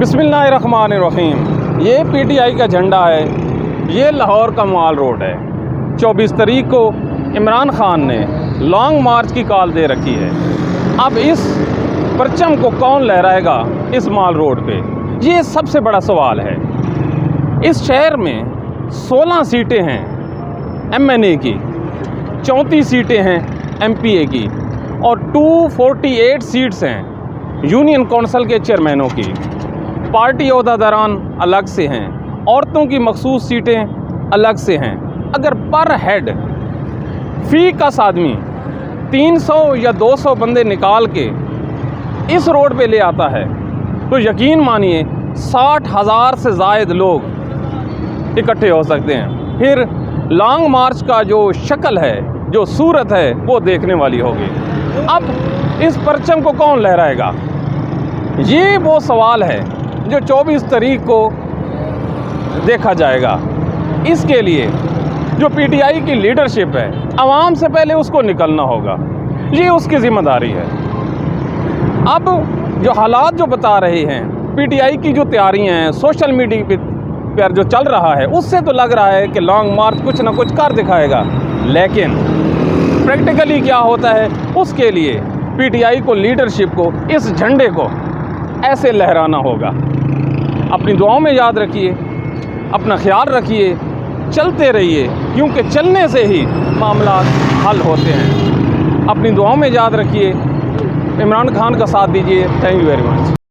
बिस्मिल्लाहिर्रहमानिर्रहीम। ये पीटीआई का झंडा है। ये लाहौर का माल रोड है। 24 तारीख को इमरान खान ने लॉन्ग मार्च की कॉल दे रखी है। अब इस परचम को कौन लहराएगा इस माल रोड पे, ये सबसे बड़ा सवाल है। इस शहर में 16 सीटें हैं MNA की, 34 सीटें हैं MPA की और 248 सीट्स हैं यूनियन कौंसिल के चेयरमैनों की। पार्टी ओहदेदारान अलग से हैं, औरतों की मखसूस सीटें अलग से हैं। अगर पर हेड फी कस आदमी 300 या 200 बंदे निकाल के इस रोड पे ले आता है तो यकीन मानिए 60,000 से ज़ायद लोग इकट्ठे हो सकते हैं। फिर लॉन्ग मार्च का जो शक्ल है, जो सूरत है, वो देखने वाली होगी। अब इस परचम को कौन लहराएगा, ये वो सवाल है जो 24 तारीख को देखा जाएगा। इसके लिए जो पीटीआई की लीडरशिप है, आवाम से पहले उसको निकलना होगा, ये उसकी ज़िम्मेदारी है। अब जो हालात जो बता रहे हैं, पीटीआई की जो तैयारियां हैं, सोशल मीडिया पर जो चल रहा है, उससे तो लग रहा है कि लॉन्ग मार्च कुछ ना कुछ कर दिखाएगा, लेकिन प्रैक्टिकली क्या होता है, उसके लिए पीटीआई को, लीडरशिप को इस झंडे को ऐसे लहराना होगा। अपनी दुआओं में याद रखिए, अपना ख्याल रखिए, चलते रहिए, क्योंकि चलने से ही मामला हल होते हैं। अपनी दुआओं में याद रखिए, इमरान खान का साथ दीजिए। Thank you very much.